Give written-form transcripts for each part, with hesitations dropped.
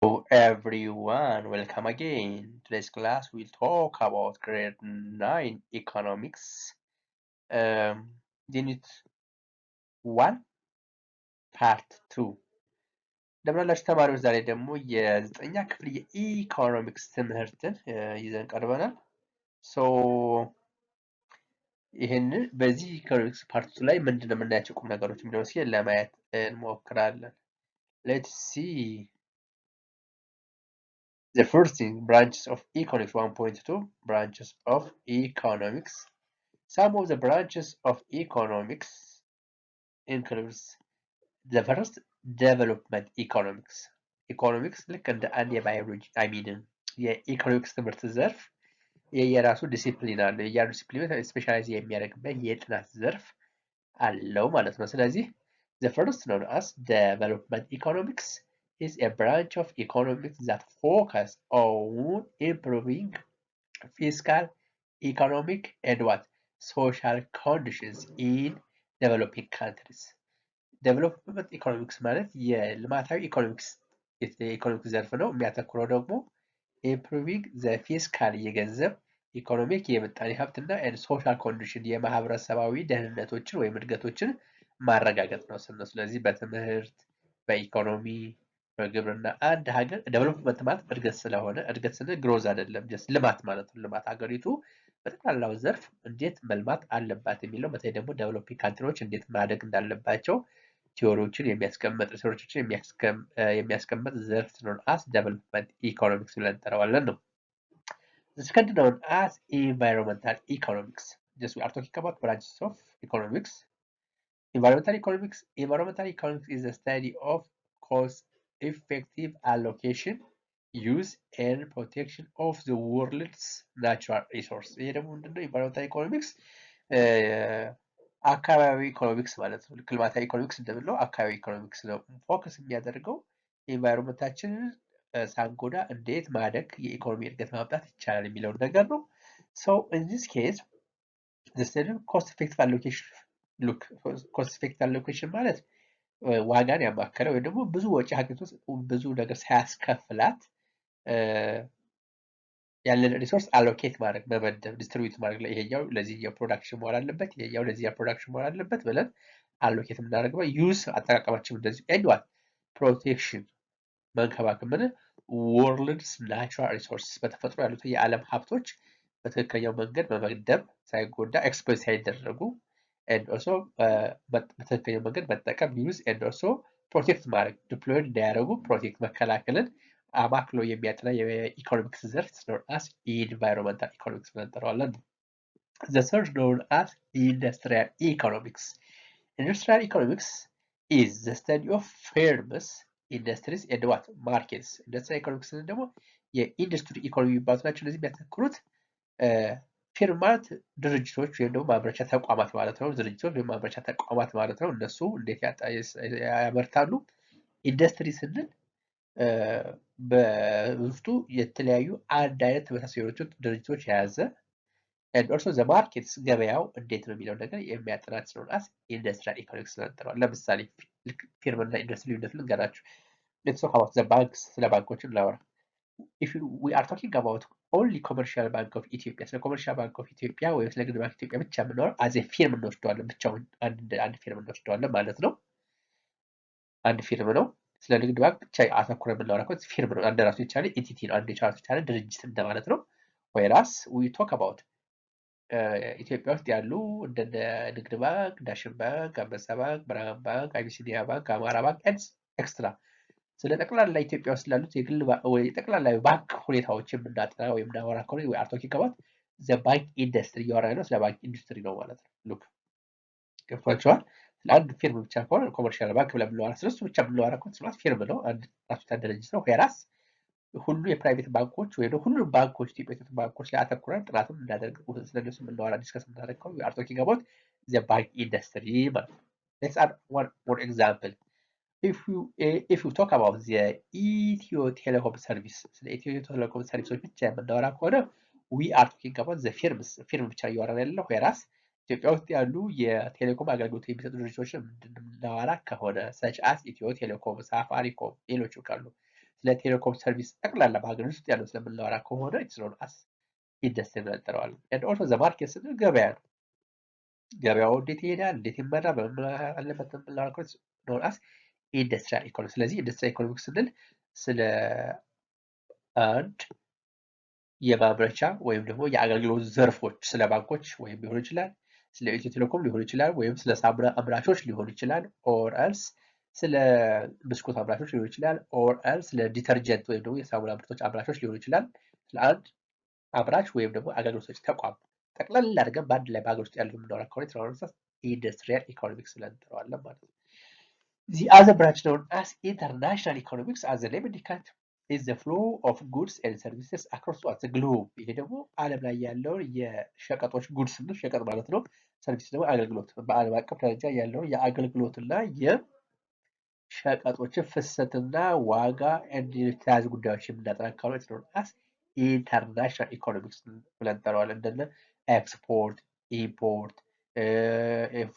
Hello everyone, welcome again. Today's class we'll talk about grade 9 economics, unit 1 part 2. እንደምናላችሁ ተማሪዎች ዛሬ ደግሞ የዘጠኛ ክፍል የኢኮኖሚክስ ትምህርትን ይዘን ቀርበናል። ይህንን በዚህ ኢኮኖሚክስ ፓርት 2 ላይ ምንድነው የምናያቸው ቁም ነገሮች የሚለውን እስኪ ለማየት እንሞክራለን። Let's see. The first thing, branches of economics 1.2, branches of economics. Some of the branches of economics includes the first, development economics. ኢኮኖሚክስ ልክ እንደ አንድ የባዮሎጂ የኢኮኖሚክስ ትምህርት ዘርፍ የራሱ ዲሲፕሊን አለው። የያሉ ዲሲፕሊን ስፔሻላይዝ የሚያደርግበት የጥናት ዘርፍ አለው ማለት ነው። ስለዚህ the first known as development economics is a branch of economics that focus on improving fiscal, economic, and what? Social conditions in developing countries. ዴቨሎፕመንት ኢኮኖሚክስ ማለት የልማታዊ ኢኮኖሚክስ የኢኮኖሚክስ ዘርፍ ነው። የሚያተኩረው ደግሞ ኢምፕሩቪንግ ዘ ፊስካል የገንዘብ ኢኮኖሚክ የምጣኔ ሀብትና ሶሻል ኮንዲሽን የማህበረሰባዊ ደህንነቶችን ወይም እድገቶችን ማረጋገጥ ነው ስል ነው። ስለዚህ በትምህርት፣ በኢኮኖሚ፣ በግብርና አንድ ሀገር ዴቨሎፕመንት ማለት እድገት ስለሆነ እድገት ስንል ግሮዝ አይደለም፣ ጀስት ልማት ማለት ነው። ልማት ሀገሪቱ በጠቅላላው ዘርፍ እንዴት መልማት አለባት የሚለው በተለይ ደግሞ ዴቨሎፒንግ ካንትሪዎች እንዴት ማደግ እንዳለባቸው ቲዎሪዎችን የሚያስቀምጥ ሪሰርቾችን የሚያስቀምጥ ዘርፍ known as development economics ብለን እንጠራዋለን ነው። The second known as environmental economics. Just we are talking about branches of economics. Environmental economics is the study of cost-effective allocation, use and protection of the world's natural resource. ይሄ ደግሞ ምንድነው? environmental economics አካባቢ ኢኮኖሚክስ ማለት ነው። ልማታዊ ኢኮኖሚክስ እንደምንለው አካባቢ ኢኮኖሚክስ ነው። ፎከስ የሚያደርገው ኢንቫይሮንመንታችንን ሳንጎዳ እንዴት ማደግ የኢኮኖሚ እድገት ማምጣት ይቻላል የሚለውን ነገር ነው። So in this case, the study of cost effective allocation. Look, cost effective allocation ማለት ዋጋን ያማከለ ወይ ደግሞ ብዙ ወጪ ሀገሪቱ ውስጥ ብዙ ነገር ሳያስከፍላት ያለን ሪሶርስ አሎኬት ማድረግ መመደብ ዲስትሪቢዩት ማድረግ ላይ ይሄኛው ለዚህኛው ፕሮዳክሽን መሆን አለበት፣ ይሄኛው ለዚህኛው ፕሮዳክሽን መሆን አለበት ብለን አሎኬት የምናደርገው ዩዝ አጠቃቀማችን እንደዚህ ኤንዋት ፕሮቴክሽን መንከባከብ ምን ወርልድስ ናቹራል ሪሶርስ በተፈጥሮ ያሉት የዓለም ሀብቶች በትክክለኛው መንገድ መመደብ ሳይጎዳ ኤክስፕሎይት ሳይደረጉ ኤንድ ኦልሶ በትክክለኛው መንገድ መጠቀም ዩዝ ኤንድ ኦልሶ ፕሮቴክት ማድረግ ዲፕሎይድ እንዳያደርጉ ፕሮቴክት መከላከልን አማክሎ የሚያጠና የኢኮኖሚክስ ዘርፍ known as environmental economics ብለን እንጠራዋለን። The third known as industrial economics. Industrial economics is the study of firms, industries and what? Markets. Industrial economics ደግሞ የኢንዱስትሪ ኢኮኖሚ የሚባሉት ናቸው። እነዚህ የሚያተኩሩት ፊርማት ድርጅቶች ወይም ደግሞ ማምረቻ ተቋማት ማለት ነው። ድርጅቶች ወይም ማምረቻ ተቋማት ማለት ነው። እነሱ እንዴት ያመርታሉ? ኢንዱስትሪ ስንል በውስጡ የተለያዩ አንድ አይነት ተመሳሳይ ድርጅቶች የያዘ and also the markets ገበያው እንዴት ነው የሚለው ነገር የሚያጠናት ስለሆነ ኢንዱስትሪያል ኢኮኖሚክስ እንጠራዋለን። ለምሳሌ ፊርማና ኢንዱስትሪ ልዩነቱን ልንገራችሁ። let's talk about the banks። ስለ ባንኮች እናወራ። if we are talking about only commercial bank of ኢትዮጵያ ስለ ኮመርሻል ባንክ ኦፍ ኢትዮጵያ ወይም ስለ ንግድ ባንክ ኢትዮጵያ ብቻ የምናወራ አዜ ፊርም እንወስደዋለን። ብቻውን አንድ ፊርም እንወስደዋለን ማለት ነው። አንድ ፊርም ነው። ስለ ንግድ ባንክ ብቻ አተኩረን የምናወራ ከሆነ ፊርም ነው። አንድ ራሱ የቻለ ኢቲቲ ነው። አንድ የራሱ የቻለ ድርጅት እንደማለት ነው። ወይራስ ዊ ቶክ አባውት ኢትዮጵያ ውስጥ ያሉ እንደ ንግድ ባንክ፣ ዳሽን ባንክ፣ አንበሳ ባንክ፣ ብርሃን ባንክ፣ አቢሲኒያ ባንክ፣ አማራ ባንክ ኤክስትራ ስለ ጠቅላላ ኢትዮጵያ ውስጥ ላሉት የግል ወይ ጠቅላላ ባንክ ሁኔታዎች የምናጠና ወይም እናወራ ከሆነ ወይ አር ቶኪንግ አባውት ዘ ባንክ ኢንዱስትሪ እያወራን ነው። ስለ ባንክ ኢንዱስትሪ ነው ማለት ነው። ሉክ ገብቷቸዋል። ለአንድ ፊርም ብቻ ከሆነ ኮመርሻል ባንክ ብለን ብንዋራ ስለሱ ብቻ ብንዋራ ከሆነ ስለሱ ፊርም ነው። አንድ ራሱ ድርጅት ነው። ሄራስ ሁሉ የፕራይቬት ባንኮች ወይ ደግሞ ሁሉ ባንኮች ኢትዮጵያ ውስጥ ባንኮች ላይ አተኩረን ጥናትም እንዳደርግ ስለነሱ የምናወራ ዲስከስ የምናደርግ ከሆነ አር ቶኪንግ አባውት ዘ ባንክ ኢንዱስትሪ ማለት ነው። ሌትስ አድ one more example. if you talk about the ኢትዮ ቴሌኮም ሰርቪስ ስለ ኢትዮ ቴሌኮም ሰርቪሶች ብቻ የምናወራ ከሆነ we are talking about the firms ፊርም ብቻ እያወራን ያለው ሄራስ ኢትዮጵያ ውስጥ ያሉ የቴሌኮም አገልግሎት የሚሰጡ ድርጅቶችን እንድናወራ ከሆነ such as ኢትዮ ቴሌኮም፣ ሳፋሪኮም ሌሎቹ ካሉ ስለ ቴሌኮም ሰርቪስ ጠቅላላ በሀገር ውስጥ ያለው ስለምናወራ ከሆነ ኢትስ ኖን አስ ኢንዱስትሪ ብለን እንጠራዋለን። ኤንድ ኦልሶ ዘ ማርኬት ስንል ገበያ ነው። ገበያው እንዴት ይሄዳል፣ እንዴት ይመራል፣ በምን አለበት የምናወራ ከሆነ ኢትስ ኖን አስ ኢንዱስትሪያል ኢኮኖሚክስ። ስለዚህ ኢንዱስትሪያል ኢኮኖሚክስ ስንል ስለ አንድ የማምረቻ ወይም ደግሞ የአገልግሎት ዘርፎች ስለ ባንኮች ወይም ሊሆን ይችላል፣ ስለ ኢትዮ ቴሌኮም ሊሆን ይችላል፣ ወይም ስለ ሳሙና አምራቾች ሊሆን ይችላል፣ ኦር ኤልስ ስለ ብስኩት አምራቾች ሊሆን ይችላል፣ ኦር ኤልስ ስለ ዲተርጀንት ወይም ደግሞ የሳሙና ምርቶች አምራቾች ሊሆን ይችላል። ስለ አንድ አምራች ወይም ደግሞ አገልግሎት ሰጪ ተቋም ጠቅላላ አድርገን በአንድ ላይ በሀገር ውስጥ ያለው የምናወራ ከሆነ ኢንዱስትሪያል ኢኮኖሚክስ ብለን እንጠራዋለን ማለት ነው። The other branch known as international economics as the name indicates is the flow of goods and services across the globe. ይሄ ደግሞ ዓለም ላይ ያለውን የሸቀጦች ጉድስ ነው፣ ሸቀጥ ማለት ነው። ሰርቪስ ደግሞ አገልግሎት፣ በዓለም አቀፍ ደረጃ ያለውን የአገልግሎትና የሸቀጦችን ፍሰትና ዋጋ የተያዙ ጉዳዮች የምናጠናክረው ነው known as international economics ብለን እንጠራዋለን። እንደነ ኤክስፖርት፣ ኢምፖርት፣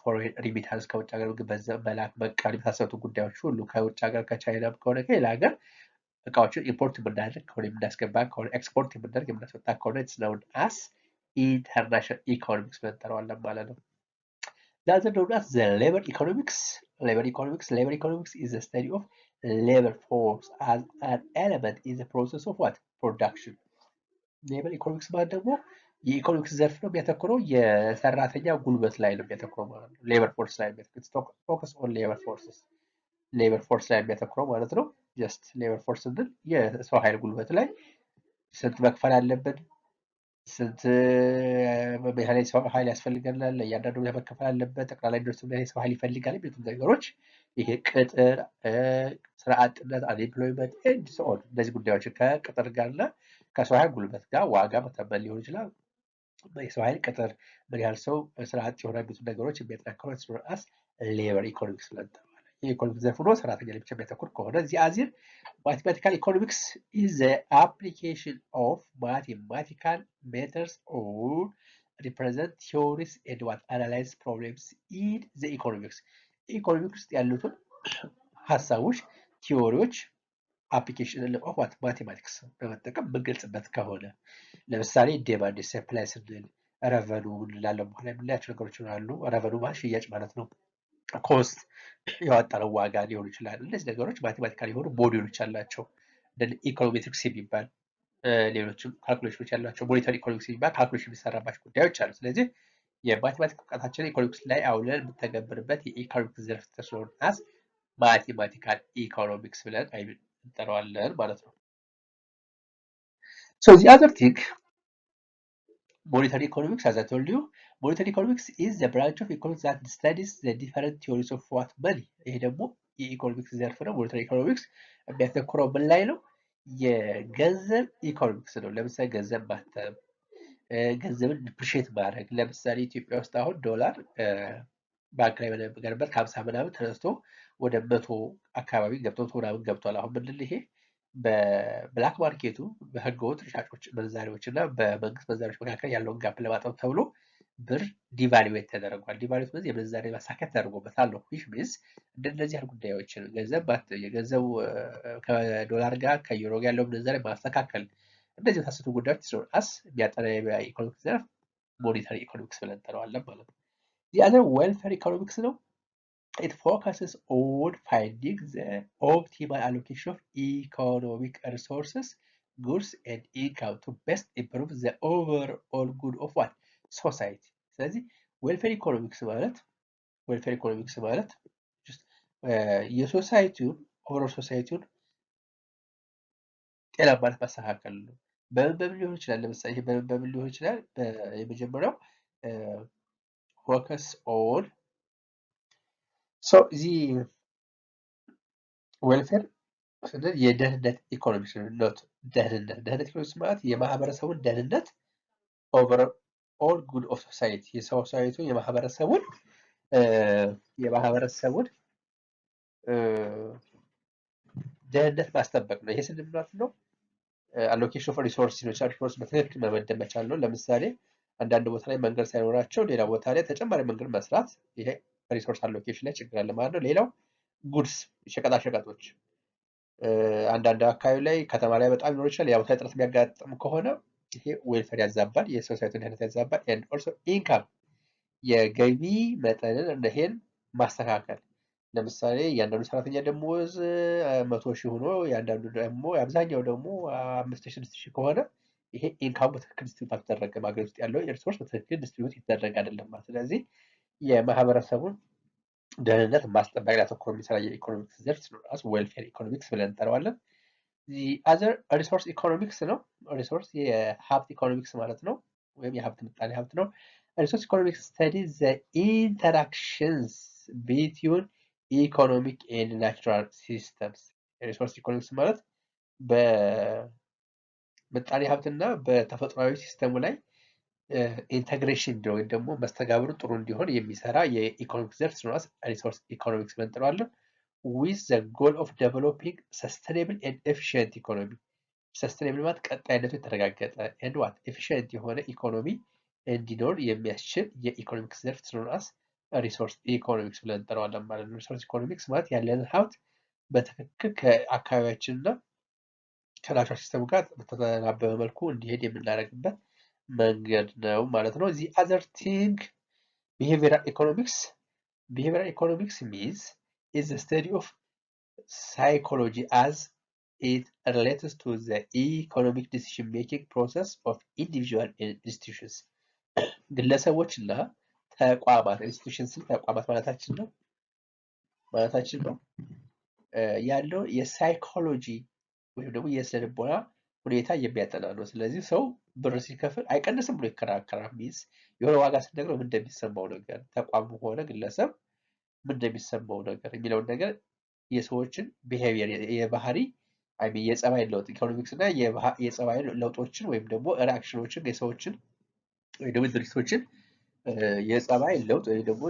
ፎሬን ሪሚታንስ ከውጭ ሀገር ገንዘብ መላክ መቀበል የመሳሰሉት ጉዳዮች ሁሉ ከውጭ ሀገር ከቻይና ከሆነ ከሌላ ሀገር እቃዎችን ኢምፖርት የምናደርግ ከሆነ የምናስገባ ከሆነ ኤክስፖርት የምናደርግ የምናስወጣ ከሆነ ኢትስ ኖውን አስ ኢንተርናሽናል ኢኮኖሚክስ ብለን እንጠራዋለን ማለት ነው። That's known as the labor economics. Labor economics is the study of labor force as an element in the process of what? Production. Labor economics ማለት ደግሞ የኢኮኖሚክስ ዘርፍ ነው። የሚያተኩረው የሰራተኛ ጉልበት ላይ ነው የሚያተኩረው ማለት ነው። ሌበር ፎርስ ላይ ፎከስ ኦን ሌበር ፎርስ ላይ የሚያተኩረው ማለት ነው። ጀስት ሌበር ፎርስ ስንል የሰው ኃይል ጉልበት ላይ ስንት መክፈል አለብን፣ ስንት ያህል ሰው ኃይል ያስፈልገናል፣ እያንዳንዱ መከፈል አለበት፣ ጠቅላላ ኢንዱስትሪ ላይ ሰው ኃይል ይፈልጋል የሚሉት ነገሮች ይሄ ቅጥር፣ ስራ አጥነት፣ አንኤምፕሎይመንት ኤንድ ሶ ኦን እነዚህ ጉዳዮች ከቅጥር ጋርና ከሰው ኃይል ጉልበት ጋር ዋጋ መተመን ሊሆን ይችላል። የሰው ኃይል ቅጥር ምን ያህል ሰው ስራ አጥ የሆነ የሚሉት ነገሮች የሚያጠናክረው ኢትስ ኖውን አስ ሌበር ኢኮኖሚክስ ብለን እንጠራዋለን። የኢኮኖሚክስ ዘርፍ ሆኖ ሰራተኛ ላይ ብቻ የሚያተኩር ከሆነ እዚህ አዚር ማቴማቲካል ኢኮኖሚክስ is the application of mathematical methods or represent theories and what analyze problems in the economics. ኢኮኖሚክስ ውስጥ ያሉትን ሀሳቦች ቲዎሪዎች አፕሊኬሽን ኦፍ ዋት ማቴማቲክስ በመጠቀም የምንገልጽበት ከሆነ ለምሳሌ ዴማንድ ሰፕላይ ስንል ረቨኑ እንላለን። በኋላ የምናያቸው ነገሮች ይኖራሉ። ረቨኑ ማለት ሽያጭ ማለት ነው። ኮስት ያወጣነው ዋጋ ሊሆን ይችላል። እነዚህ ነገሮች ማቴማቲካል የሆኑ ሞዴሎች አላቸው። እንደ ኢኮኖሜትሪክስ የሚባል ሌሎችም ካልኩሌሽኖች ያላቸው ሞኔታሪ ኢኮኖሚክስ የሚባል ካልኩሌሽን የሚሰራባቸው ጉዳዮች አሉ። ስለዚህ የማቴማቲክስ እውቀታችንን ኢኮኖሚክስ ላይ አውለን የምንተገብርበት የኢኮኖሚክስ ዘርፍ ስለሆነ ማቴማቲካል ኢኮኖሚክስ ብለን እንጠራዋለን ማለት ነው። So the other thing, monetary economics, as I told you, monetary economics is the branch of economics that studies the different theories of what money. ይሄ ደግሞ የኢኮኖሚክስ ዘርፍ ነው። ሞኔታሪ ኢኮኖሚክስ የሚያተኩረው ምን ላይ ነው? የገንዘብ ኢኮኖሚክስ ነው። ለምሳሌ ገንዘብ ማተም፣ ገንዘብን ዲፕሪሼት ማድረግ። ለምሳሌ ኢትዮጵያ ውስጥ አሁን ዶላር ባንክ ላይ በነበረበት ከ50 ምናምን ተነስቶ ወደ 100 አካባቢ ገብቶ ምናምን ገብቷል። አሁን ምንድን ይሄ በብላክ ማርኬቱ በህገወጥ ሻጮች ምንዛሬዎች እና በመንግስት ምንዛሬዎች መካከል ያለውን ጋፕ ለማጥበብ ተብሎ ብር ዲቫሉዌት ተደርጓል። ዲቫሉዌት ማለት የምንዛሬ ማሳካት ተደርጎበታል ነው። which means እንደነዚህ አይነት ጉዳዮችን የገንዘቡ ከዶላር ጋር ከዩሮ ጋር ያለው ምንዛሬ ማስተካከል፣ እንደዚህ የታሰቱ ጉዳዮች ስለሆነ የሚያጠና የኢኮኖሚክስ ዘርፍ ሞኔታሪ ኢኮኖሚክስ ብለን እንጠራዋለን ማለት ነው። the other welfare economics ነው። It focuses on finding the optimal allocation of economic resources, goods, and income to best improve the overall good of what? Society. ስለዚህ ዌልፌር ኢኮኖሚክስ ማለት የሶሳይቲውን ኦቨርኦል ሶሳይቲውን ጤናማነት ማስተካከል ነው። በምን ሊሆን ይችላል? ለምሳሌ ይሄ በምን ሊሆን ይችላል? የመጀመሪያው ፎከስ ኦን እዚህ ዌልፌር ስንል የደህንነት ኢኮኖሚክስ ነው። ደህንነት ኢኮኖሚክስ ማለት የማህበረሰቡን ደህንነት ኦቨርኦል ጉድ ኦፍ ሶሳይቲ የሶሳይቱ የማህበረሰቡን ደህንነት ማስጠበቅ ነው። ይሄ ስንል ማለት ነው አሎኬሽን ኦፍ ሪሶርስ ሪሶርስ በትክክል መመደብ መቻል ነው። ለምሳሌ አንዳንድ ቦታ ላይ መንገድ ሳይኖራቸው ሌላ ቦታ ላይ ተጨማሪ መንገድ መስራት፣ ይሄ ሪሶርስ አሎኬሽን ላይ ችግር አለ ማለት ነው። ሌላው ጉድስ ሸቀጣሸቀጦች አንዳንድ አካባቢ ላይ ከተማ ላይ በጣም ሊኖር ይችላል። ያው እጥረት የሚያጋጥም ከሆነ ይሄ ዌልፌር ያዛባል፣ የሶሳይቲውን ደህንነት ያዛባል። ኤንድ ኦልሶ ኢንካም የገቢ መጠንን ይሄን ማስተካከል። ለምሳሌ እያንዳንዱ ሰራተኛ ደሞዝ 100,000 ሆኖ የአንዳንዱ ደግሞ የአብዛኛው ደግሞ 5,000 6,000 ከሆነ ይሄ ኢንካሙ በትክክል ዲስትሪቢዩት አልተደረገም። ሀገር ውስጥ ያለው ሪሶርስ በትክክል ዲስትሪቢዩት ይደረግ አይደለም ማለት። ስለዚህ የማህበረሰቡን ደህንነት ማስጠበቅ ላይ አተኩሮ የሚሰራ የኢኮኖሚክስ ዘርፍ ራሱ ዌልፌር ኢኮኖሚክስ ብለን እንጠራዋለን። አዘር ሪሶርስ ኢኮኖሚክስ ነው። ሪሶርስ የሀብት ኢኮኖሚክስ ማለት ነው፣ ወይም የሀብት ምጣኔ ሀብት ነው። ሪሶርስ ኢኮኖሚክስ ስተዲዝ ዘ ኢንተራክሽንስ ቢትዊን ኢኮኖሚክ ኤንድ ናቹራል ሲስተምስ። ሪሶርስ ኢኮኖሚክስ ማለት በምጣኔ ሀብትና በተፈጥሯዊ ሲስተሙ ላይ ኢንተግሬሽን ወይም ደግሞ መስተጋብሩ ጥሩ እንዲሆን የሚሰራ የኢኮኖሚክስ ዘርፍ ስለሆነ ሪሶርስ ኢኮኖሚክስ ብለን እንጠራዋለን። with the goal of developing sustainable and efficient economy. sustainable ማለት ቀጣይነቱ የተረጋገጠ and what efficient የሆነ ኢኮኖሚ እንዲኖር የሚያስችል የኢኮኖሚክስ ዘርፍ ስለሆነ ሪሶርስ ኢኮኖሚክስ ብለን እንጠራዋለን ማለት ነው። ሪሶርስ ኢኮኖሚክስ ማለት ያለንን ሀብት በትክክል ከአካባቢያችንና ከናቹራል ሲስተሙ ጋር በተናበበ መልኩ እንዲሄድ የምናደርግበት መንገድ ነው ማለት ነው። the other thing behavioral economics. behavioral economics means is the study of psychology as it relates to the economic decision making process of individual institutions. ግለሰቦች እና ተቋማት ኢንስቲትዩሽንስ ተቋማት ማለታችን ነው ያለው የሳይኮሎጂ ወይም ደግሞ የስነ ልቦና ሁኔታ የሚያጠና ነው። ስለዚህ ሰው ብር ሲከፍል አይቀንስም ብሎ ይከራከራል። ሚንስ የሆነ ዋጋ ስንነግረው ምን እንደሚሰማው ነገር ተቋም ሆነ ግለሰብ ምን እንደሚሰማው ነገር የሚለውን ነገር የሰዎችን ቢሄቪየር የባህሪ የጸባይ ለውጥ ኢኮኖሚክስ እና የጸባይ ለውጦችን ወይም ደግሞ ሪአክሽኖችን የሰዎችን ወይ ደግሞ ድርጊቶችን የጸባይ ለውጥ ወይ ደግሞ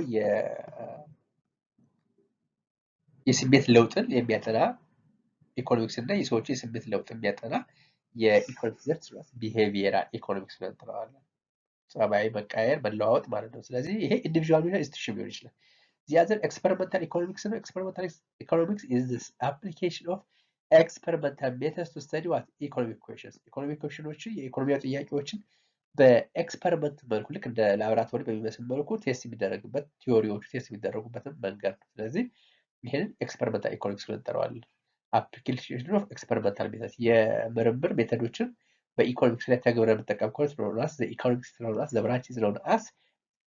የስሜት ለውጥን የሚያጠና ኢኮኖሚክስ እና የሰዎች የስሜት ለውጥ የሚያጠና የኢኮኖሚክስ ዘርፍ ስለሆነ ቢሄቪየራል ኢኮኖሚክስ ብለን እንጠራዋለን። ጸባይ መቃየር መለዋወጥ ማለት ነው። ስለዚህ ይሄ ኢንዲቪጁዋል ሊሆን ኢንስቲትዩሽን ሊሆን ይችላል። The other experimental economics ነው። experimental economics is this application of experimental methods to study what economic questions. ኢኮኖሚክ ኩዌሽኖችን የኢኮኖሚያዊ ጥያቄዎችን በኤክስፐሪመንት መልኩ ልክ እንደ ላቦራቶሪ በሚመስል መልኩ ቴስት የሚደረግበት ቲዮሪዎቹ ቴስት የሚደረጉበትን መንገድ ነው። ስለዚህ ይሄንን ኤክስፐሪመንታል ኢኮኖሚክስ ብለን እንጠራዋለን። አፕሊኬሽን ኦፍ ኤክስፐሪመንታል ሜተድ የምርምር ሜተዶችን በኢኮኖሚክስ ላይ ተግብረን የምንጠቀም ከሆነ ስለሆነ ኢኮኖሚክስ ስለሆነ ዘብራንች ስለሆነ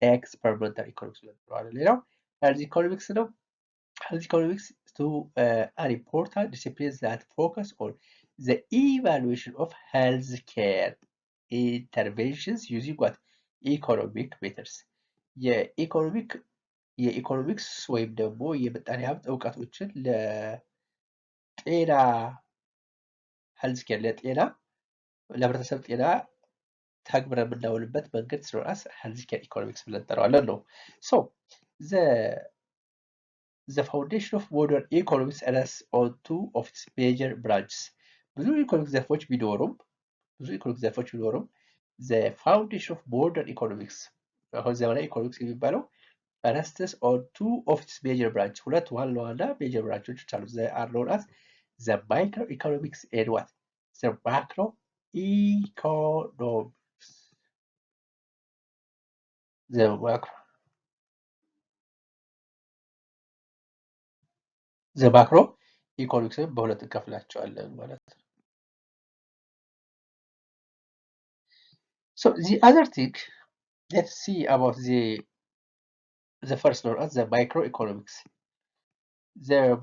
ኤክስፐሪመንታል ኢኮኖሚክስ ብለን እንጠራዋለን። ሌላው health economics ነው። health economics to an important discipline that focus on the evaluation of healthcare interventions using what economic methods. የኢኮኖሚክስ ወይም ደግሞ የምጣኔ ሀብት እውቀቶችን ለጤና ሄልዝኬር ለጤና ለህብረተሰብ ጤና ተግብረን የምናውልበት መንገድ ስለሆነ ሄልዝኬር ኢኮኖሚክስ ብለን እንጠራዋለን ነው። so the foundation of modern economics rests on two of its major branches. ብዙ ኢኮኖሚክስ ዘርፎች ቢኖሩም the foundation of modern economics አሁን ዘመናዊ ኢኮኖሚክስ የሚባለው rests on two of its major branches. ሁለት ዋና ዋና major branches አሉ። they are known as the microeconomics and what the macroeconomics. the macro ኢኮኖሚክስን በሁለት እንከፍላቸዋለን ማለት ነው። so the other thing let's see about the first one as the microeconomics. The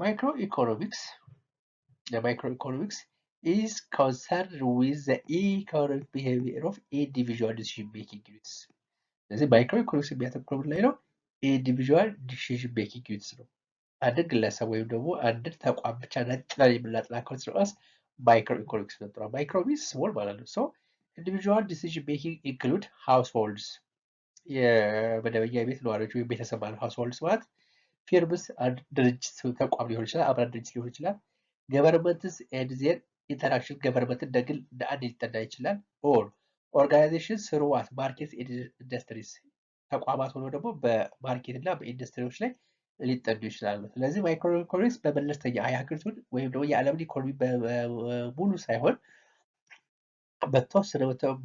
microeconomics is concerned with the economic behavior of individual decision making units. ስለዚህ ማይክሮኢኮኖሚክስ የሚያተኩረው ላይ ነው ኢንዲቪጁዋል ዲሲዥን ሜኪንግ ዩኒትስ ነው። አንድን ግለሰብ ወይም ደግሞ አንድን ተቋም ብቻ ነጥለን የምናጠና ከሆነ ስለሆነ ማይክሮኢኮኖሚክስ ነው። ማይክሮ ሚንስ ስሞል ማለት ነው። ሶ ኢንዲቪጁዋል ዲሲዥን ሜኪንግ ኢንክሉድ ሃውስሆልድስ የመደበኛ የቤት ነዋሪዎች ወይም ቤተሰብ ማለት ሃውስሆልድስ ማለት ፊርምስ አንድ ድርጅት ተቋም ሊሆን ይችላል፣ አብራን ድርጅት ሊሆን ይችላል። ገቨርንመንትስ ኤንድ ዜር ኢንተራክሽን ገቨርንመንት እንደ ግል እንደ አንድ ሊጠና ይችላል። ኦር ኦርጋናይዜሽን ስሩዋት ማርኬት ኢንዱስትሪስ ተቋማት ሆኖ ደግሞ በማርኬት እና በኢንዱስትሪዎች ላይ ሊጠዱ ይችላሉ። ስለዚህ ማይክሮ ኢኮኖሚክስ በመለስተኛ የሀገሪቱን ወይም ደግሞ የዓለምን ኢኮኖሚ ሙሉ ሳይሆን በተወሰነ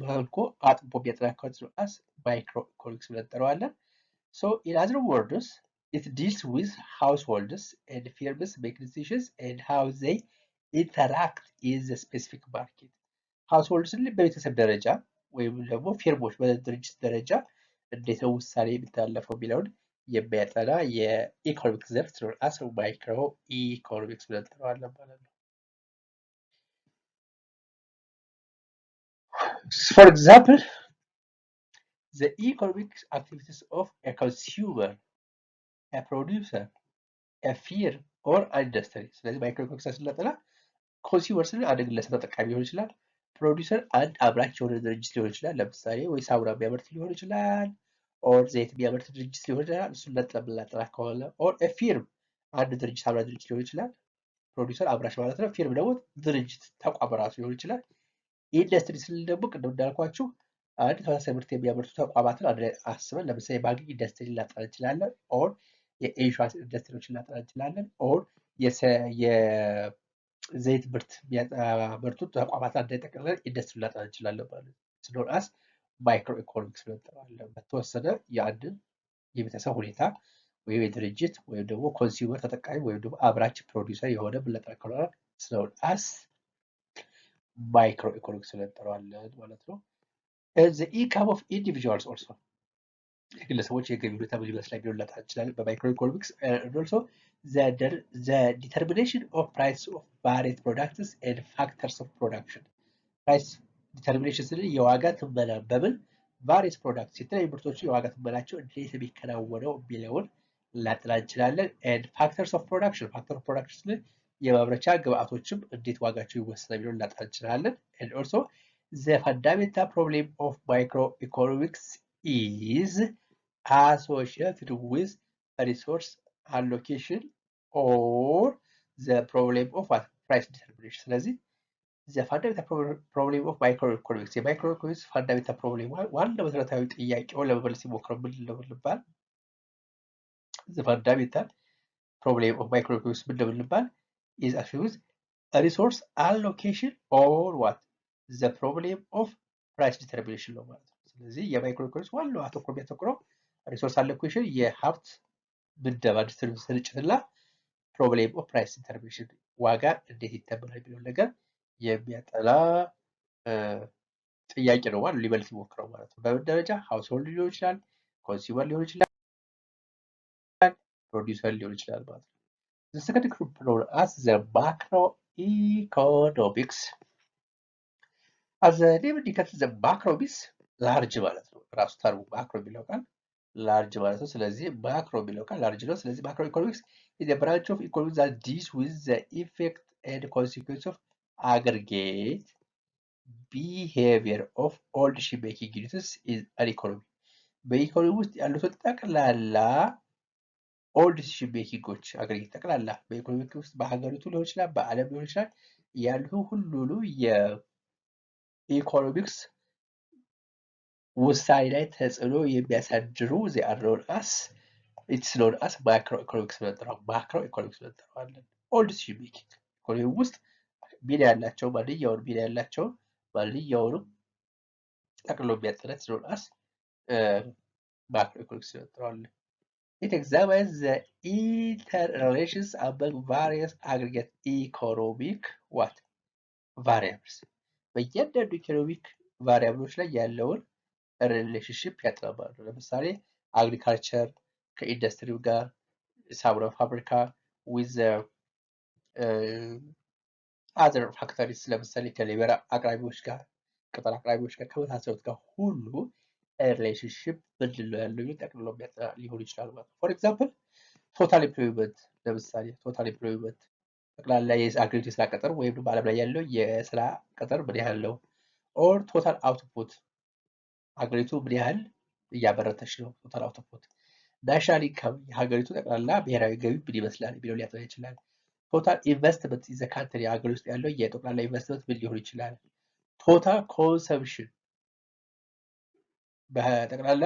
መልኩ አጥቦ የሚያጠናክሩት ስርዓት ማይክሮ ኢኮኖሚክስ ብለን እንጠራዋለን። So in other words, it deals with households and firms make decisions and how they interact in the specific market. ሃውስሆልድስን በቤተሰብ ደረጃ ወይም ደግሞ ፊርሞች በድርጅት ደረጃ እንዴት ነው ውሳኔ የሚተላለፈው የሚለውን የሚያጠና የኢኮኖሚክስ ዘርፍ ስለሆነ ማይክሮ ኢኮኖሚክስ ብለን እንጠራዋለን ማለት ነው። For example, the economic activities of a consumer, a producer, a firm or industry. ስለዚህ ማይክሮ ኢኮኖሚክስ ስናጠና ኮንሱመር ስንል አንድ ግለሰብ ተጠቃሚ ሊሆን ይችላል። ፕሮዲውሰር አንድ አምራች የሆነ ድርጅት ሊሆን ይችላል። ለምሳሌ ወይ ሳሙና የሚያመርት ሊሆን ይችላል፣ ኦር ዘይት የሚያመርት ድርጅት ሊሆን ይችላል። እሱን ለጥለምላጥራ ከሆነ ኦር ፊርም አንድ ድርጅት አምራች ድርጅት ሊሆን ይችላል። ፕሮዲውሰር አምራች ማለት ነው። ፊርም ደግሞ ድርጅት ተቋም ራሱ ሊሆን ይችላል። ኢንዱስትሪ ስንል ደግሞ ቅድም እንዳልኳችሁ አንድ ተመሳሳይ ምርት የሚያመርቱ ተቋማትን አንድ ላይ አስበን ለምሳሌ ባንኪንግ ኢንዱስትሪ ልናጠና እንችላለን፣ ኦር የኢንሹራንስ ኢንዱስትሪዎችን ልናጠና እንችላለን፣ ኦር ዘይት ምርት የሚያመርቱ ተቋማትን አንድ ላይ ጠቅልለን ኢንዱስትሪ ልናጠና እንችላለን ማለት ነው። ስለሆነስ ማይክሮ ኢኮኖሚክስ ብለን እንጠራዋለን። በተወሰነ የአንድን የቤተሰብ ሁኔታ ወይም የድርጅት ወይም ደግሞ ኮንሱመር ተጠቃሚ ወይም ደግሞ አምራች ፕሮዲውሰር የሆነ ብለጠቅለናል። ስለሆነስ ማይክሮ ኢኮኖሚክስ ብለን እንጠራዋለን ማለት ነው። the income of individuals also የግለሰቦች የገቢ ሁኔታ ምን ይመስላል የሚለውን ልናጠና እንችላለን በማይክሮ ኢኮኖሚክስ and also the determination of price of various products and factors of production. price determination ስንል የዋጋ ትመና በምን various products የተለያዩ ምርቶች የዋጋ ትመናቸው እንዴት የሚከናወነው የሚለውን ልናጠና እንችላለን and factors of production factor of production ስንል የማምረቻ ግብአቶችም እንዴት ዋጋቸው ይወሰናል የሚለውን ልናጠና እንችላለን and also the fundamental problem of microeconomics is associated with resource allocation or the problem of price determination. ስለዚህ the fundamental problem of microeconomics የማይክሮኢኮኖሚክስ fundamental problem ዋና መሰረታዊ ጥያቄውን ለመመለስ ሲሞክረው ምን ልንባል the fundamental problem of microeconomics ምን ልንባል is actually with resource allocation or what the problem of price determination ነው ማለት ነው። ስለዚህ የማይክሮኢኮኖሚክስ ዋናው አተኩሮ የሚያተኩረው ሪሶርስ አሎኬሽን የሀብት ምደባ ስርጭትና ፕሮብሌም ኦፍ ፕራይስ ዲተርሚኔሽን ዋጋ እንዴት ይተመናል የሚለው ነገር የሚያጠና ጥያቄ ነው ማለት ሊመልስ ይሞክረው ማለት ነው። በምን ደረጃ ሃውስሆልድ ሊሆን ይችላል፣ ኮንሱመር ሊሆን ይችላል፣ ፕሮዲውሰር ሊሆን ይችላል ማለት ነው። The second group known as the macroeconomics as the name indicates the macroeconomics ላርጅ ማለት ነው። ራሱ ተርሙ ማክሮ የሚለው ቃል ላርጅ ማለት ነው። ስለዚህ ማክሮ የሚለው ቃል ላርጅ ነው። ስለዚህ ማክሮ ኢኮኖሚክስ is a branch of economics that deals with the effect and consequence of aggregate behavior of all decision-making units in an economy. በኢኮኖሚ ውስጥ ያሉትን ጠቅላላ ኦል ዲሲዥን ሜኪንጎች አግሪጌት ጠቅላላ በኢኮኖሚ ውስጥ በሀገሪቱ ሊሆን ይችላል፣ በዓለም ሊሆን ይችላል ያሉ ሁሉ የኢኮኖሚክስ ውሳኔ ላይ ተጽዕኖ የሚያሳድሩ they are known as it's known as macroeconomics ብለን እንጠራዋለን። macroeconomics ብለን እንጠራዋለን። all decision making ኢኮኖሚ ውስጥ ሚና ያላቸው ማንኛውንም ጠቅልሎ የሚያጠና it's known as macroeconomics ብለን እንጠራዋለን። It examines the interrelations among various aggregate economic what variables በእያንዳንዱ ኢኮኖሚክ ቫሪያብሎች ላይ ያለውን ሪሌሽንሽፕ ያጠናል ነው። ለምሳሌ አግሪካልቸር ከኢንዱስትሪው ጋር፣ ሳሙና ፋብሪካ ዊዝ አዘር ፋክተሪስ ለምሳሌ ከሌበር አቅራቢዎች ጋር፣ ቅጠል አቅራቢዎች ጋር ከመሳሰሉት ጋር ሁሉ ሪሌሽንሽፕ ምንድን ነው ያለው ጠቅልሎ የሚያጠና ሊሆን ይችላል ማለት ነው። ፎር ኤግዛምፕል ቶታል ኤምፕሎይመንት ለምሳሌ ቶታል ኤምፕሎይመንት ጠቅላላ የአገሪቱ የስራ ቅጥር ወይም በዓለም ላይ ያለው የስራ ቅጥር ምን ያህል ነው? ኦር ቶታል አውትፑት ሀገሪቱ ምን ያህል እያበረተች ነው? ቶታል አውትፑት። ናሽናል ኢንካም የሀገሪቱ ጠቅላላ ብሔራዊ ገቢ ምን ይመስላል የሚለው ሊያጠና ይችላል። ቶታል ኢንቨስትመንት ኢን ዘ ካንትሪ ሀገር ውስጥ ያለው የጠቅላላ ኢንቨስትመንት ምን ሊሆን ይችላል? ቶታል ኮንሰምፕሽን በጠቅላላ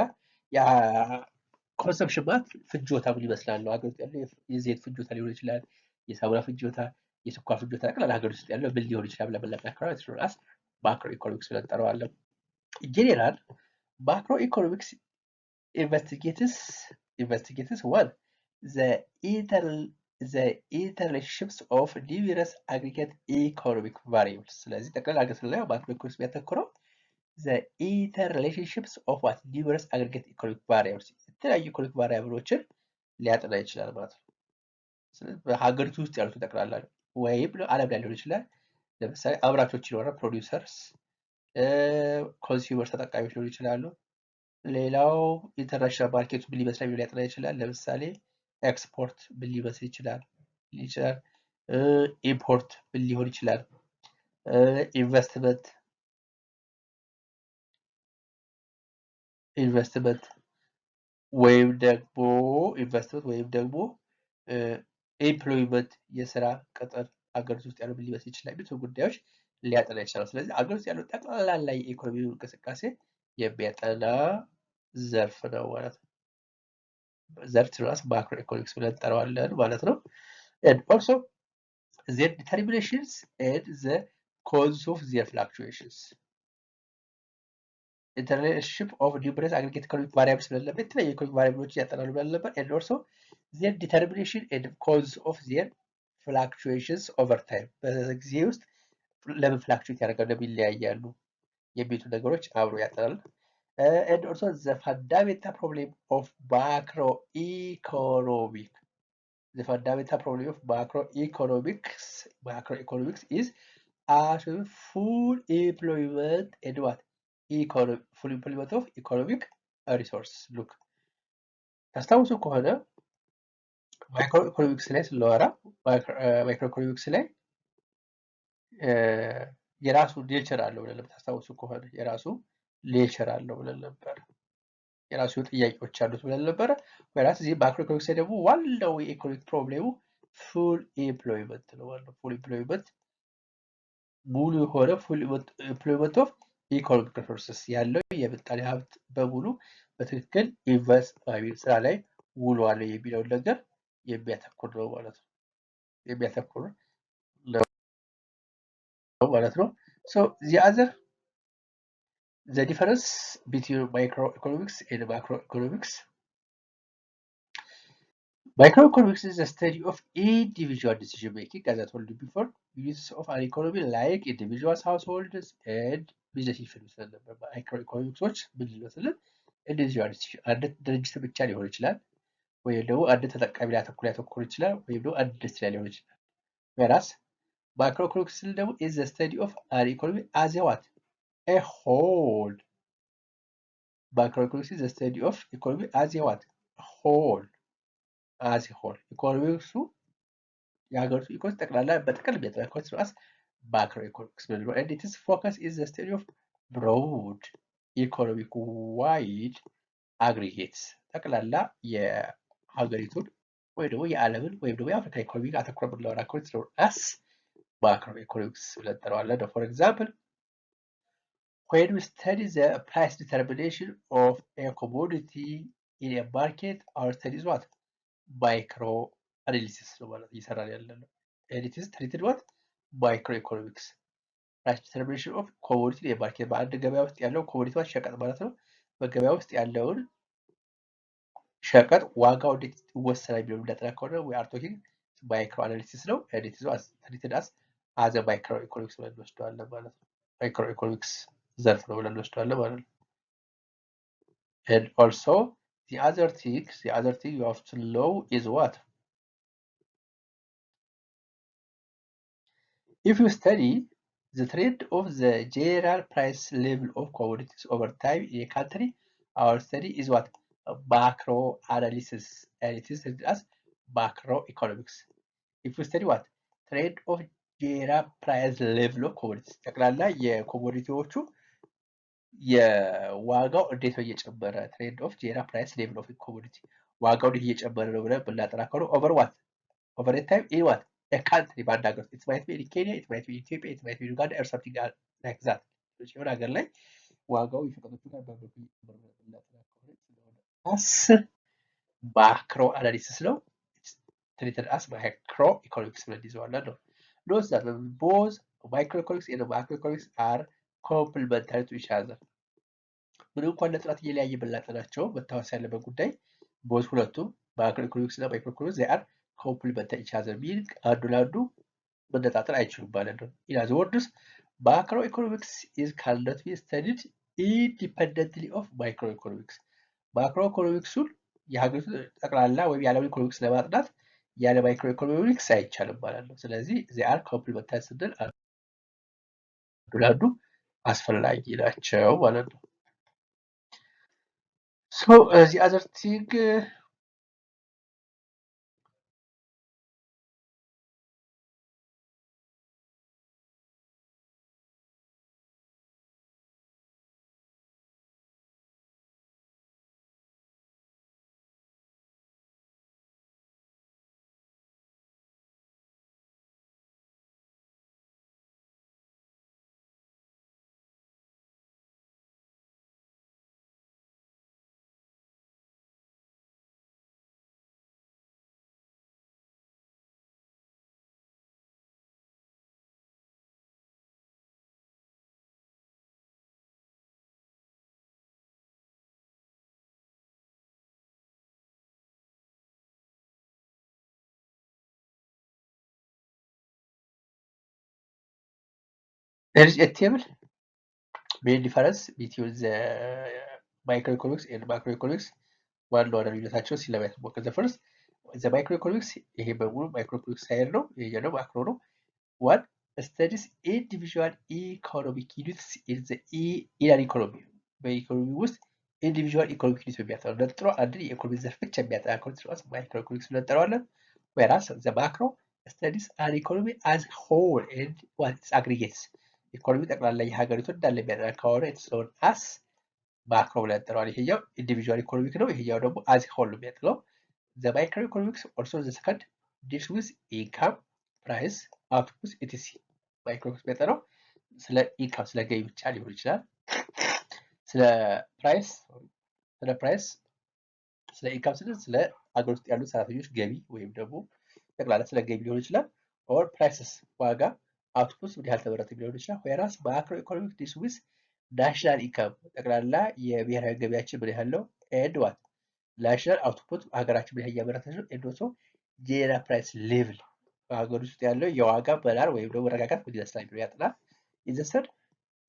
ኮንሰምፕሽን ማለት ፍጆታ ምን ይመስላል ነው። ሀገር ውስጥ ያለው የዘይት ፍጆታ ሊሆን ይችላል፣ የሳሙና ፍጆታ፣ የስኳር ፍጆታ ጠቅላላ ሀገር ውስጥ ያለው ምን ሊሆን ይችላል ብለን ለምናከራው ስለራስ ማክሮ ኢኮኖሚክስ ብለን እንጠራዋለን። ጄኔራል ማክሮ ኢኮኖሚክስ investigates one the interrelationships of numerous aggregate economic variables. ስለዚህ ጠቅላላ አድርገን ስናየው ማክሮ ኢኮኖሚክስ የሚያተኩረው the interrelationships of what numerous aggregate economic variables የተለያዩ ኢኮኖሚክ ቫሪያብሎችን ሊያጠና ይችላል ማለት ነው። ስለዚህ በሀገሪቱ ውስጥ ያሉት ጠቅላላ ወይም ዓለም ላይ ሊሆን ይችላል። ለምሳሌ አምራቾች ይኖራል፣ ፕሮዲውሰርስ፣ ኮንሱመር ተጠቃሚዎች ሊሆኑ ይችላሉ። ሌላው ኢንተርናሽናል ማርኬቱ ምን ሊመስል የሚለው ሊያጠና ይችላል። ለምሳሌ ኤክስፖርት ምን ሊመስል ይችላል፣ ኢምፖርት ምን ሊሆን ይችላል፣ ኢንቨስትመንት ወይም ደግሞ ኤምፕሎይመንት የስራ ቅጥር አገሪቱ ውስጥ ያለው ምን ሊመስል ይችላል የሚሉትን ጉዳዮች ሊያጠና ይችላል። ስለዚህ አገር ውስጥ ያለው ጠቅላላ የኢኮኖሚ እንቅስቃሴ የሚያጠና ዘርፍ ነው ማለት ነው። ዘርፍ ራስ ማክሮ ኢኮኖሚክስ ብለን እንጠራዋለን ማለት ነው። and also their determinations and the causes of their fluctuations interrelationship of numerous aggregate economic variables ብለን ነበር። የተለያዩ ኢኮኖሚክ ቫሪያብሎች ያጠናሉ ብለን ነበር። and also their determination and causes of their fluctuations over time በጊዜ ውስጥ ለምን ፍላክቹዌት ያደርጋሉ ለምን ይለያያሉ የሚሉት ነገሮች አብሮ ያጠናል። and also the fundamental problem of macroeconomics. The fundamental problem of macroeconomics is full employment and what? Full employment of economic resources. Look, ታስታውሱ ከሆነ ማይክሮኢኮኖሚክስ ላይ ስለወራ ማይክሮኢኮኖሚክስ ላይ የራሱ ኔቸር አለው ብለን ታስታውሱ ከሆነ የራሱ ኔቸር አለው ብለን ነበር። የራሱ ጥያቄዎች አሉት ብለን ነበረ። ወይራስ እዚህ ማክሮ ኢኮኖሚክስ ላይ ደግሞ ዋናው የኢኮኖሚክ ፕሮብሌሙ ፉል ኤምፕሎይመንት ነው ማለት ነው። ፉል ኤምፕሎይመንት ሙሉ የሆነ ፉል ኤምፕሎይመንት ኦፍ ኢኮኖሚክ ሪሶርስስ ያለው የምጣኔ ሀብት በሙሉ በትክክል ኢንቨስት ስራ ላይ ውሏል የሚለውን ነገር የሚያተኩር ነው ማለት ነው። የሚያተኩር ነው ማለት ነው። so the difference between microeconomics and macroeconomics. Microeconomics is the study of individual decision making, as I told you before, units of an economy like individuals, households, and businesses. Microeconomics ምን ይመስላል? individual decision አንድ ድርጅት ብቻ ሊሆን ይችላል፣ ወይም ደግሞ አንድ ተጠቃሚ ላይ ያተኩር ይችላል፣ ወይም ደግሞ አንድ ኢንዱስትሪ ላይ ሊሆን ይችላል። whereas macroeconomics ደግሞ is the study of an economy as a what? a whole. Macroeconomics is the study of economy as a what? A whole. As a whole. ኢኮኖሚክሱ የሀገሪቱ ኢኮኖሚ ጠቅላላ በጥቅል የሚያጠናክሩት ራስ macroeconomics ነው። and its focus is the study of broad economic wide aggregates ጠቅላላ የሀገሪቱን ወይ ደግሞ የዓለምን ወይም ደግሞ የአፍሪካ ኢኮኖሚ አተኩረን የምናወራበት ነው ራስ macroeconomics ብለን እንጠራዋለን። for example, when we study the price determination of a commodity in a market, our study is what? Micro analysis ነው ማለት እየሰራን ያለ ነው። and it is treated what? Microeconomics. price determination of commodity in a market በአንድ ገበያ ውስጥ ያለው ኮሞዲቲ ሸቀጥ ማለት ነው። በገበያ ውስጥ ያለውን ሸቀጥ ዋጋው እንዴት ይወሰናል የሚለው እንዳጠናከረ we are talking micro analysis ነው። and it is treated as a microeconomics ብለን እንወስደዋለን ማለት ነው። microeconomics ዘርፍ ነው ብለን እንወስደዋለን ማለት ነው። and also the other thing you have to know is what? If you study the trend of the general price level of commodities over time in a country, our study is what? Macro analysis, and it is treated as macroeconomics. If you study what? Trend of general price level of commodities ጠቅላላ የኮሞዲቲዎቹ የዋጋው እንዴት ነው እየጨመረ ትሬንድ ኦፍ ጄነራል ፕራይስ ሌቭል ኦፍ ኮሞዲቲ ዋጋው እንዴት እየጨመረ ነው ብለን ብናጠናከሩ ኦቨር ዋት ኦቨር ታይም ኢን ዋት ካንትሪ በአንድ ሀገር ኢት ማይት ቢ ኬንያ ኢት ማይት ቢ ኢትዮጵያ ኢት ማይት ቢ ዩጋንዳ ኦር ሳምቲንግ ላይክ ዛት የሆነ ሀገር ላይ ዋጋው የሸቀጦቹ ጋር በብዙ ብናጠናከሩ ስለሆነ ማክሮ አናሊሲስ ነው። ትሪትድ አስ ማይክሮ ኢኮኖሚክስ ብለን ይዘዋለን ነው። ኖት ዛት ቦዝ ማይክሮ ኢኮኖሚክስ ኤንድ ማክሮ ኢኮኖሚክስ አር ኮምፕሊመንታሪ ቱ ኢች አዘር። ምንም እንኳን ለጥናት እየለያየ ብናጠናቸው መታወስ ያለበት ጉዳይ ቦዝ ሁለቱም ማክሮ ኢኮኖሚክስ እና ማይክሮ ኢኮኖሚክስ they are complementary each other meaning አንዱ ለአንዱ መነጣጠል አይችሉም ማለት ነው። in other words macro economics is cannot be studied independently of micro economics. ማክሮ ኢኮኖሚክሱን የሀገሪቱ ጠቅላላ ወይም የዓለም ኢኮኖሚክስ ለማጥናት ያለ ማይክሮ ኢኮኖሚክስ አይቻልም ማለት ነው። ስለዚህ they are complementary ስንል አንዱ ለአንዱ አስፈላጊ ናቸው ማለት ነው። So the other thing there is a table main difference between the microeconomics and macroeconomics ዋና ዋና ልዩነታቸው ሲለማየት ሞክር። the first the microeconomics ይሄ በሙሉ ማይክሮኢኮኖሚክስ ሳይድ ነው። ይሄ ደግሞ ማክሮ ነው። one studies individual economic units in the in an economy በኢኮኖሚ ውስጥ ኢንዲቪጁዋል ኢኮኖሚክ ዩኒት የሚያጠናው ነጥሎ አንድን የኢኮኖሚ ዘርፍ ብቻ የሚያጠና ኮንትሮስ ማይክሮኢኮኖሚክስ ብለን እንጠራዋለን። whereas the macro studies an economy as whole and what its aggregates ኢኮኖሚ ጠቅላላ የሀገሪቱን እንዳለ የሚያጠና ከሆነ it's known as ማክሮ ብለን እንጠራዋለን። ይሄኛው ኢንዲቪጁዋል ኢኮኖሚክ ነው። ይሄኛው ደግሞ as whole ነው የሚያጠናው። the microeconomics also the second deals with income, price, output, etc. ማይክሮኢኮኖሚክስ የሚያጠናው ስለ ኢንካም ስለ ገቢ ብቻ ሊሆን ይችላል። ስለ ፕራይስ ስለ ኢንካም ስንል ስለ ሀገር ውስጥ ያሉ ሰራተኞች ገቢ ወይም ደግሞ ጠቅላላ ስለ ገቢ ሊሆን ይችላል። ኦር ፕራይስስ ዋጋ፣ አውትፑት ምን ያህል ተመረተ ሊሆን ይችላል። ወይራስ ማክሮ ኢኮኖሚክ ዲልስ ዊዝ ናሽናል ኢንካም ጠቅላላ የብሔራዊ ገቢያችን ምን ያህል ነው። ኤንድ ዋት ናሽናል አውትፑት ሀገራችን ምን ያህል እያመረተች ነው። ኤንድ ኦልሶ ጄኔራል ፕራይስ ሌቭል በሀገር ውስጥ ያለው የዋጋ መናር ወይም ደግሞ መረጋጋት ምን ይመስላል የሚለው ያጠናል። ኢን ዘ ሰርድ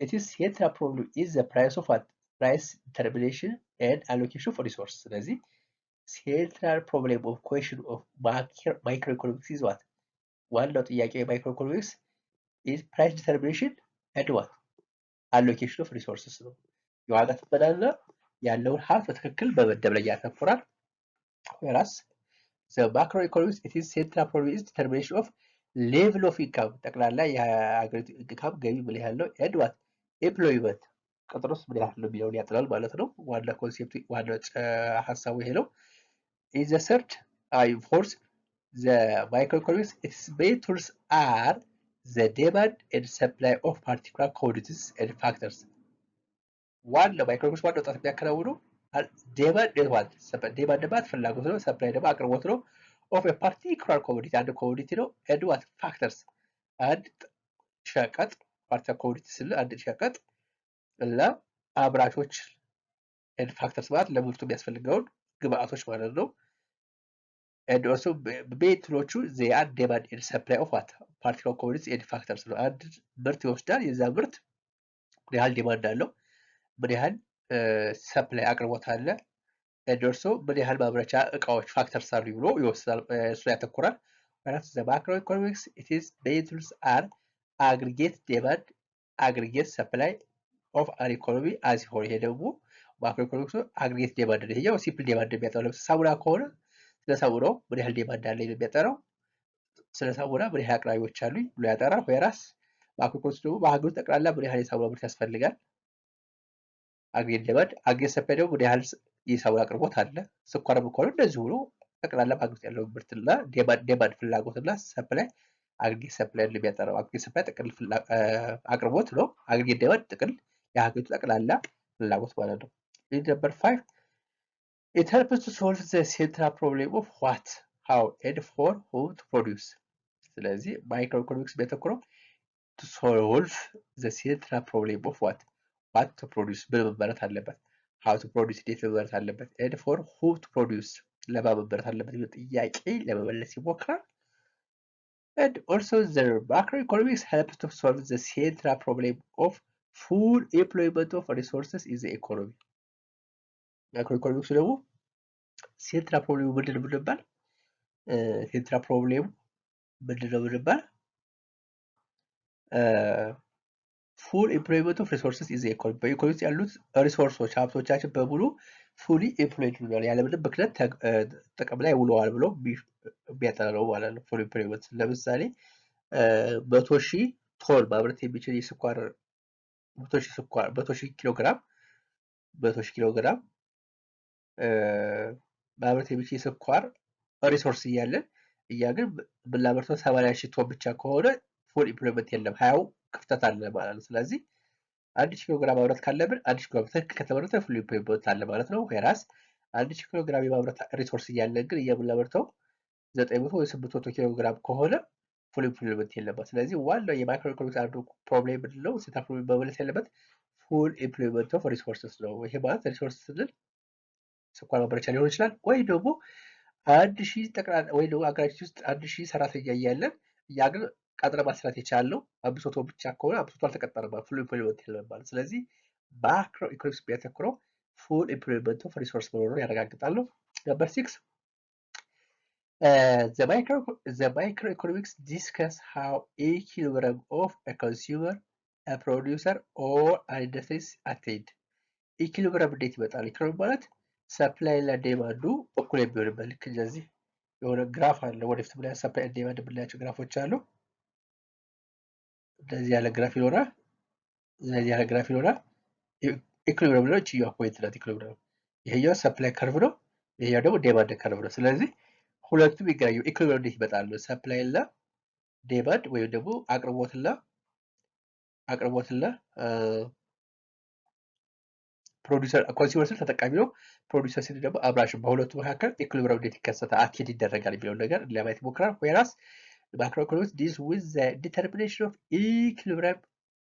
it is central problem is the price of what price determination and allocation for resource. ስለዚህ central problem of question of microeconomics is what ዋናው ጥያቄ የማይክሮኢኮኖሚክስ is price determination and what allocation of resources ነው። የዋጋ ትመናና ያለውን ሀብት በትክክል በመደብ ላይ ያተኮራል። whereas the macroeconomics it is central problem is determination of level of income ጠቅላላ የሀገሪቱ ኢንካም ገቢ ምን ያህል ነው። and what ኤምፕሎይመንት ቅጥሩስ ምን ያህል ነው የሚለውን ያጥላል ማለት ነው። ዋና ኮንሴፕት ዋና ሀሳቡ ይሄ ነው። in the third fourth the microeconomics its main tools are the demand and supply of particular commodities and factors. ዋና ማይክሮኢኮኖሚክስ ዋና ወጣት የሚያከናውነው ዴማንድ ማለት ፍላጎት ነው። ሰፕላይ ደግሞ አቅርቦት ነው። ኦፍ ፓርቲኩላር ኮሞዲቲ አንድ ኮሞዲቲ ነው። ኤንድ ዋት ፋክተርስ አንድ ሸቀጥ ፓርቲኩላር ኮሞዲቲ ስል አንድ ሸቀጥ እና አምራቾች ኤንድ ፋክተርስ ማለት ለምርቱ የሚያስፈልገውን ግብአቶች ማለት ነው። ኤንድ ኦልሶ ቤትሎቹ they are demand and supply of what particular commodities and factors ነው። አንድ ምርት ይወስዳል። የዛ ምርት ምን ያህል ዲማንድ አለው፣ ምን ያህል ሰፕላይ አቅርቦት አለ፣ ኤንድ ኦልሶ ምን ያህል ማምረቻ እቃዎች ፋክተርስ አሉ ብሎ ይወስዳል። እሱ ያተኩራል። whereas the macroeconomics it is main tools are aggregate demand, aggregate supply ኦፍ አን ኢኮኖሚ አዝ ሆል። ይሄ ደግሞ ማክሮ ኢኮኖሚክስ አግሪጌት ዴማንድ ነው። ይሄኛው ሲምፕል ዴማንድ የሚያጠናው ለምሳሌ ሳሙና ከሆነ ስለ ሳሙናው ምን ያህል ዴማንድ አለ የሚያጠናው፣ ስለ ሳሙና ምን ያህል አቅራቢዎች አሉኝ ብሎ ያጠራል። ወይራስ ማክሮ ኢኮኖሚክስ ደግሞ በሀገር ውስጥ ጠቅላላ ምን ያህል የሳሙና ምርት ያስፈልጋል አግሪጌት ዴማንድ፣ አግሪጌት ሰፕላይ ደግሞ ምን ያህል የሳሙና አቅርቦት አለ። ስኳርም ከሆነ እንደዚሁ ብሎ ጠቅላላ በሀገር ውስጥ ያለው ምርትና ዴማንድ ፍላጎትና ሰፕላይ አግሪጌት ሰፕላይ ነው የሚያጠራው። አግሪጌት ሰፕላይ ጥቅል አቅርቦት ነው። አግሪጌት ዴማንድ ጥቅል የሀገሪቱ ጠቅላላ ፍላጎት ማለት ነው። ነምበር 5 It helps to solve the central problem of what, how, and for whom to produce. ስለዚህ ማይክሮ ኢኮኖሚክስ የሚያተኩረው to solve the central problem of what to produce ምን መመረት አለበት፣ how to produce እንዴት መመረት አለበት፣ and for who to produce ለማን መመረት አለበት የሚለው ጥያቄ ለመመለስ ይሞክራል። And also the macroeconomics helps to solve the central problem of full employment of resources in the economy. ማክሮኢኮኖሚክስ ደግሞ ሴንትራል ፕሮብሌሙ ምንድን ነው ብንባል ሴንትራል ፕሮብሌሙ ምንድን ነው ብንባል ፉል ኤምፕሎይመንት ኦፍ ሪሶርስስ ኢዝ ኢኮኖሚ በኢኮኖሚ ውስጥ ያሉት ሪሶርሶች ሀብቶቻችን በሙሉ ፉሊ ኤምፕሎይድ ብለዋል ያለምንም ምክንያት ጥቅም ላይ ውለዋል ብሎ የሚያጠና ነው ማለት ነው። ፉል ኤምፕሎይመንት ለምሳሌ 100,000 ቶን ማምረት የሚችል የስኳር 100,000 ኪሎ ግራም ማምረት የሚችል የስኳር ሪሶርስ እያለን እኛ ግን ብናመርተው 80,000 ቶን ብቻ ከሆነ ፉል ኢምፕሎይመንት የለም፣ 20 ክፍተት አለ ማለት ነው። ስለዚህ 1,000 ኪሎ ግራም ማምረት ካለብን 1,000 ኪሎ ግራም ከተመረተ ፉል ኢምፕሎይመንት አለ ማለት ነው። ሄራስ 1,000 ኪሎ ግራም የማምረት ሪሶርስ እያለን ግን የምናመርተው 900 ወይ 800 ኪሎ ግራም ከሆነ ፉል ኢምፕሎይመንት የለበት። ስለዚህ ዋናው የማይክሮ ኢኮኖሚክስ አንዱ ፕሮብሌም ምንድነው? ሴንትራል ፕሮብሌም መመለስ ያለበት ፉል ኢምፕሎይመንት ኦፍ ሪሶርስስ ነው። ይሄ ማለት ሪሶርስ ስንል ስኳር ማምረቻ ሊሆን ይችላል ወይ ደግሞ 1,000 ጠቅላላ ወይ ደግሞ አገራችን ውስጥ 1,000 ሰራተኛ እያለን እኛ ግን ቀጥረ ማስራት የቻልነው 500 ብቻ ከሆነ 500 አልተቀጠረም ፉል ኢምፕሎይመንት የለም ማለት። ስለዚህ ማክሮ ኢኮኖሚክስ የሚያተኩረው ፉል ኢምፕሎይመንት ኦፍ ሪሶርስ መኖሩን ያረጋግጣሉ። ነምበር 6 the microeconomics discuss how a kilogram of a consumer, a producer, or an industry is attained. ኢኪሎግራም እንዴት ይመጣል? ኢኮኖሚ ማለት ሰፕላይ እና ዲማንዱ እኩል የሚሆንበት ልክ እንደዚህ የሆነ ግራፍ አለ። ወደፊት ብላ ሰፕላይ እና ዲማንድ ብላቸው ግራፎች አሉ። እንደዚህ ያለ ግራፍ ይኖራል። እንደዚህ ያለ ግራፍ ይኖራል። ኢኩሊብሪየም ነው። እቺኛው ፖይንት ናት ኢኩሊብሪየም። ይሄኛው ሰፕላይ ከርቭ ነው። ይሄኛው ደግሞ ዲማንድ ከርቭ ነው። ስለዚህ ሁለቱም ይገናኙ። ኢኩሊብሪየም እንዴት ይመጣሉ? ሰፕላይ እና ዲማንድ ወይም ደግሞ አቅርቦትና ፕሮዲዩሰር ኮንሱመር ስል ተጠቃሚ ነው። ፕሮዲዩሰር ስል ደግሞ አምራች። በሁለቱ መካከል ኢኩሊብሪየም እንዴት ይከሰታል አትሄድ ይደረጋል የሚለው ነገር ለማየት ይሞክራል። whereas macroeconomics deals with the determination of equilibrium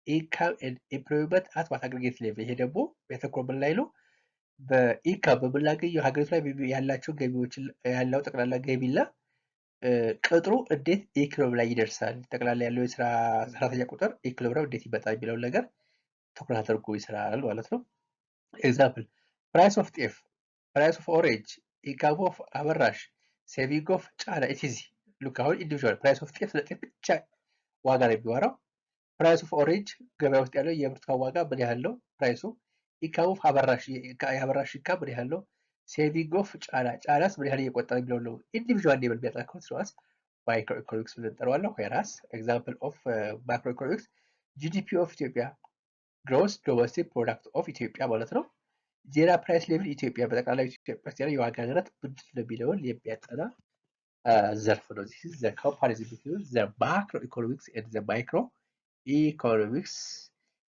income and employment at what aggregate level። ይሄ ደግሞ ያተኮረው ምን ላይ ነው? በኢንካም በምናገኘው ሀገሪቱ ላይ ያላቸው ገቢዎች ያለው ጠቅላላ ገቢና ቅጥሩ እንዴት ኢኮኖሚ ላይ ይደርሳል፣ ጠቅላላ ያለው የስራ ሰራተኛ ቁጥር ኢኮኖሚው እንዴት ይመጣል የሚለው ነገር ትኩረት አድርጎ ይሰራል ማለት ነው። ኤግዛምፕል ፕራይስ ኦፍ ጤፍ፣ ፕራይስ ኦፍ ኦሬንጅ፣ ኢንካም ኦፍ አበራሽ፣ ሴቪንግ ኦፍ ጫላ ኢቲዚ። ሉክ አሁን ኢንዲቪዥዋል ፕራይስ ኦፍ ጤፍ ለጤፍ ብቻ ዋጋ ነው የሚወራው። ፕራይስ ኦፍ ኦሬንጅ ገበያ ውስጥ ያለው የብርቱካን ዋጋ ምን ያህል ነው ፕራይሱ። ኢንካም ኦፍ አበራሽ የአበራሽ ኢንካም ምን ያህል ነው። ሴቪንግ ኦፍ ጫላስ ምን ያህል እየቆጠረ የሚለው ነው። ኢንዲቪዥዋል ሌቭል የሚያጠናክሩ ስለዋስ ማይክሮ ኢኮኖሚክስ ብለን እንጠራዋለን። ዌራስ ኤግዛምፕል ኦፍ ማክሮ ኢኮኖሚክስ ጂዲፒ ኦፍ ኢትዮጵያ፣ ግሮስ ዶሜስቲክ ፕሮዳክት ኦፍ ኢትዮጵያ ማለት ነው። ዜና ፕራይስ ሌቭል ኢትዮጵያ፣ በጠቅላላ ኢትዮጵያ ውስጥ ያለው የዋጋ ንረት ምንድን ነው የሚለውን የሚያጠና ዘርፍ ነው። ዚስ ዘ ኮምፓሪዝን ቢትዊን ዘ ማክሮ ኢኮኖሚክስ ኤንድ ዘ ማይክሮ ኢኮኖሚክስ